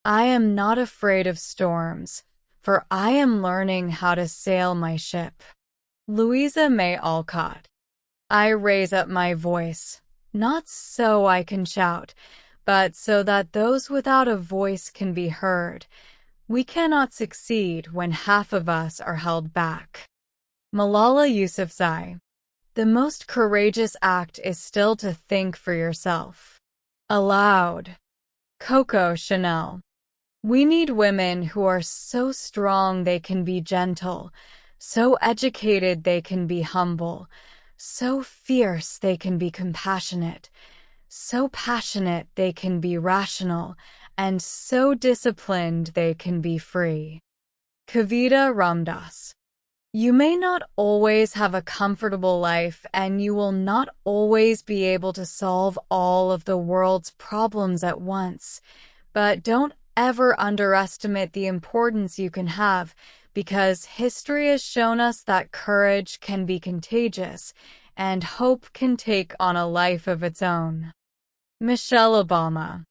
I am not afraid of storms, for I am learning how to sail my ship. Louisa May Alcott. I raise up my voice, not so I can shout, but so that those without a voice can be heard. We cannot succeed when half of us are held back. Malala Yousafzai. The most courageous act is still to think for yourself. Aloud. Coco Chanel. We need women who are so strong they can be gentle, so educated they can be humble, so fierce they can be compassionate, so passionate they can be rational, and so disciplined they can be free. Kavita Ramdas. You may not always have a comfortable life, and you will not always be able to solve all of the world's problems at once, but don't ever underestimate the importance you can have, because history has shown us that courage can be contagious, and hope can take on a life of its own. Michelle Obama.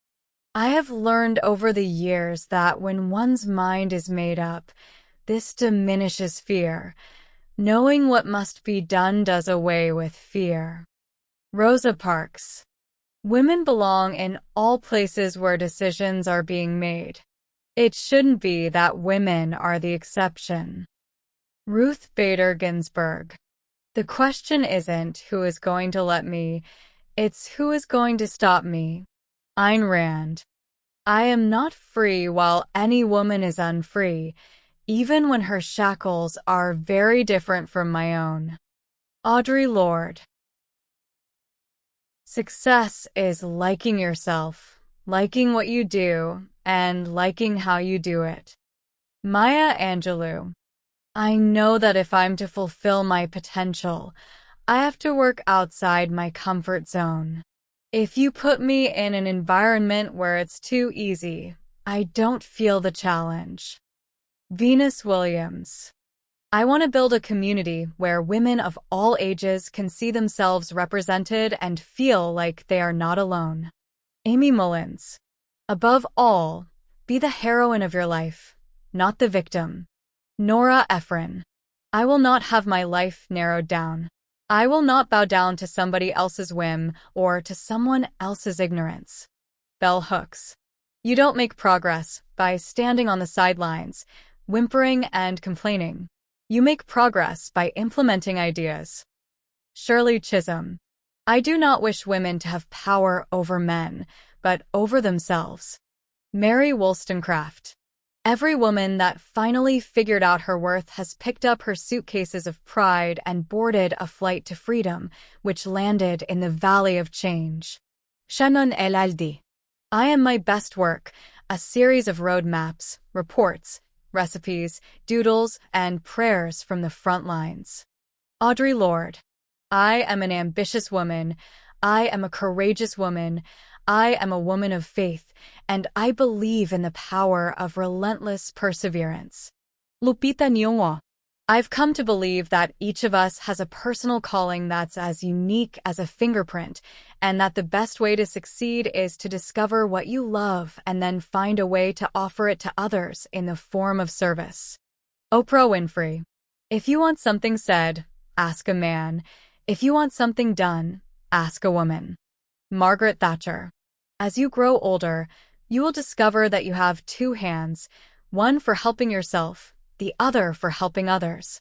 I have learned over the years that when one's mind is made up, this diminishes fear. Knowing what must be done does away with fear. Rosa Parks. Women belong in all places where decisions are being made. It shouldn't be that women are the exception. Ruth Bader Ginsburg. The question isn't who is going to let me, it's who is going to stop me. Ayn Rand. I am not free while any woman is unfree, even when her shackles are very different from my own. Audre Lorde. Success is liking yourself, liking what you do, and liking how you do it. Maya Angelou. I know that if I'm to fulfill my potential, I have to work outside my comfort zone. If you put me in an environment where it's too easy, I don't feel the challenge. Venus Williams. I want to build a community where women of all ages can see themselves represented and feel like they are not alone. Amy Mullins. Above all, be the heroine of your life, not the victim. Nora Ephron. I will not have my life narrowed down. I will not bow down to somebody else's whim or to someone else's ignorance. Bell Hooks. You don't make progress by standing on the sidelines, whimpering and complaining. You make progress by implementing ideas. Shirley Chisholm. I do not wish women to have power over men, but over themselves. Mary Wollstonecraft. Every woman that finally figured out her worth has picked up her suitcases of pride and boarded a flight to freedom, which landed in the Valley of Change. Shannon El-Aldi. I am my best work, a series of roadmaps, reports, recipes, doodles, and prayers from the front lines. Audre Lorde. I am an ambitious woman. I am a courageous woman. I am a woman of faith, and I believe in the power of relentless perseverance. Lupita Nyong'o. I've come to believe that each of us has a personal calling that's as unique as a fingerprint, and that the best way to succeed is to discover what you love and then find a way to offer it to others in the form of service. Oprah Winfrey. If you want something said, ask a man. If you want something done, ask a woman. Margaret Thatcher. As you grow older, you will discover that you have two hands, one for helping yourself, the other for helping others.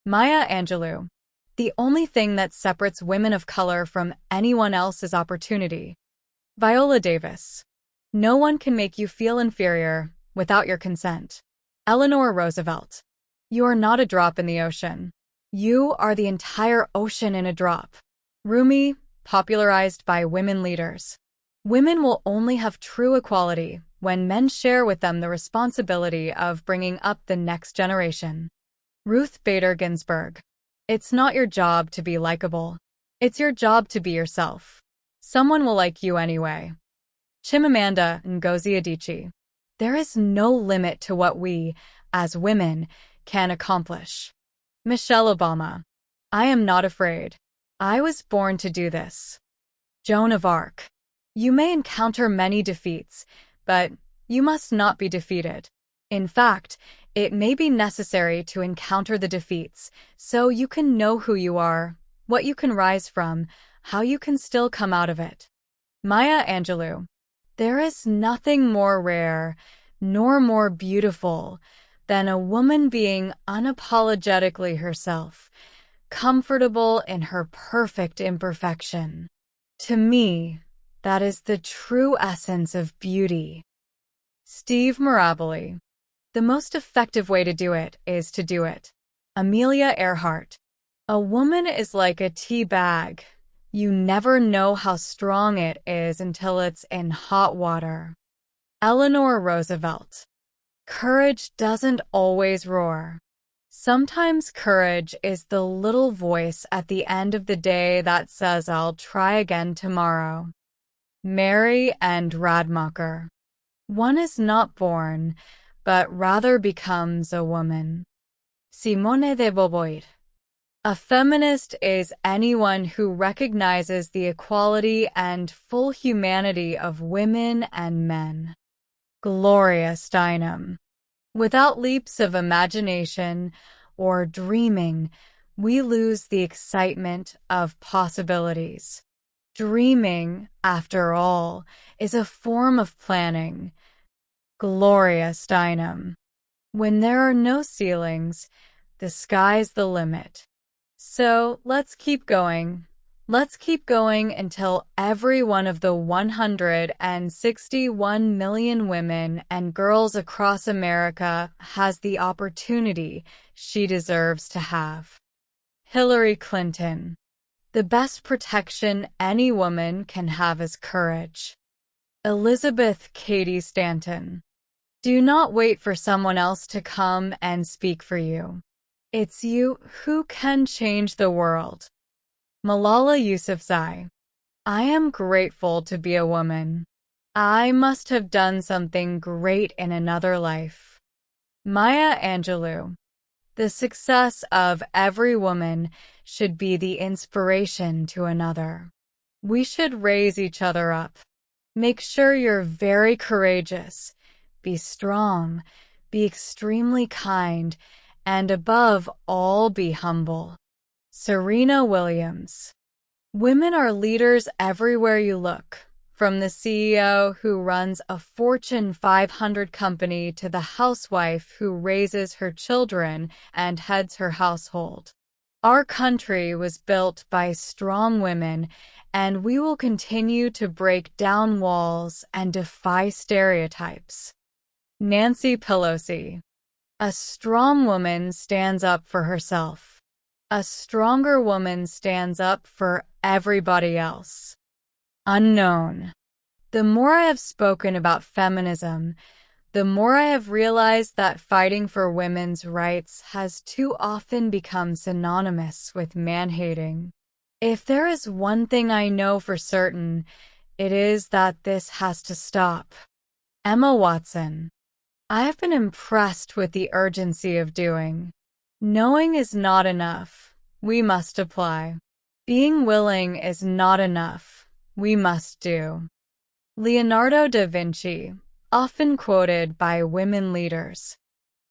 Maya Angelou. The only thing that separates women of color from anyone else is opportunity. Viola Davis. No one can make you feel inferior without your consent. Eleanor Roosevelt. You are not a drop in the ocean. You are the entire ocean in a drop. Rumi, popularized by women leaders. Women will only have true equality when men share with them the responsibility of bringing up the next generation. Ruth Bader Ginsburg. It's not your job to be likable. It's your job to be yourself. Someone will like you anyway. Chimamanda Ngozi Adichie. There is no limit to what we, as women, can accomplish. Michelle Obama. I am not afraid. I was born to do this. Joan of Arc. You may encounter many defeats, but You must not be defeated. In fact, it may be necessary to encounter the defeats so you can know who you are, what you can rise from, how you can still come out of it. Maya Angelou. There is nothing more rare, nor more beautiful, than a woman being unapologetically herself, comfortable in her perfect imperfection. To me, that is the true essence of beauty. Steve Mirabile. The most effective way to do it is to do it. Amelia Earhart. A woman is like a tea bag. You never know how strong it is until it's in hot water. Eleanor Roosevelt. Courage doesn't always roar. Sometimes courage is the little voice at the end of the day that says, "I'll try again tomorrow." Mary and Radmacher. One is not born, but rather becomes a woman. Simone de Beauvoir. A feminist is anyone who recognizes the equality and full humanity of women and men. Gloria Steinem. Without leaps of imagination or dreaming, we lose the excitement of possibilities. Dreaming, after all, is a form of planning. Gloria Steinem. When there are no ceilings, the sky's the limit. So let's keep going. Let's keep going until every one of the 161 million women and girls across America has the opportunity she deserves to have. Hillary Clinton. The best protection any woman can have is courage. Elizabeth Cady Stanton. Do not wait for someone else to come and speak for you. It's you who can change the world. Malala Yousafzai. I am grateful to be a woman. I must have done something great in another life. Maya Angelou. The success of every woman should be the inspiration to another. We should raise each other up. Make sure you're very courageous. Be strong. Be extremely kind. And above all, be humble. Serena Williams. Women are leaders everywhere you look, from the CEO who runs a Fortune 500 company to the housewife who raises her children and heads her household. Our country was built by strong women, and we will continue to break down walls and defy stereotypes. Nancy Pelosi. A strong woman stands up for herself. A stronger woman stands up for everybody else. Unknown. The more I have spoken about feminism, the more I have realized that fighting for women's rights has too often become synonymous with man-hating. If there is one thing I know for certain, it is that this has to stop. Emma Watson. I have been impressed with the urgency of doing. Knowing is not enough. We must apply. Being willing is not enough. We must do. Leonardo da Vinci, often quoted by women leaders.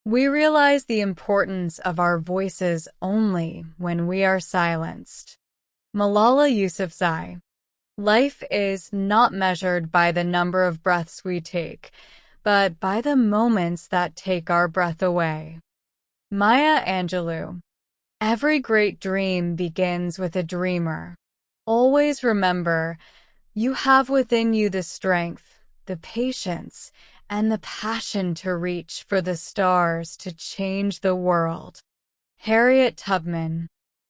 We realize the importance of our voices only when we are silenced. Malala Yousafzai. Life is not measured by the number of breaths we take, but by the moments that take our breath away. Maya Angelou. Every great dream begins with a dreamer. Always remember, you have within you the strength, the patience, and the passion to reach for the stars to change the world. Harriet Tubman.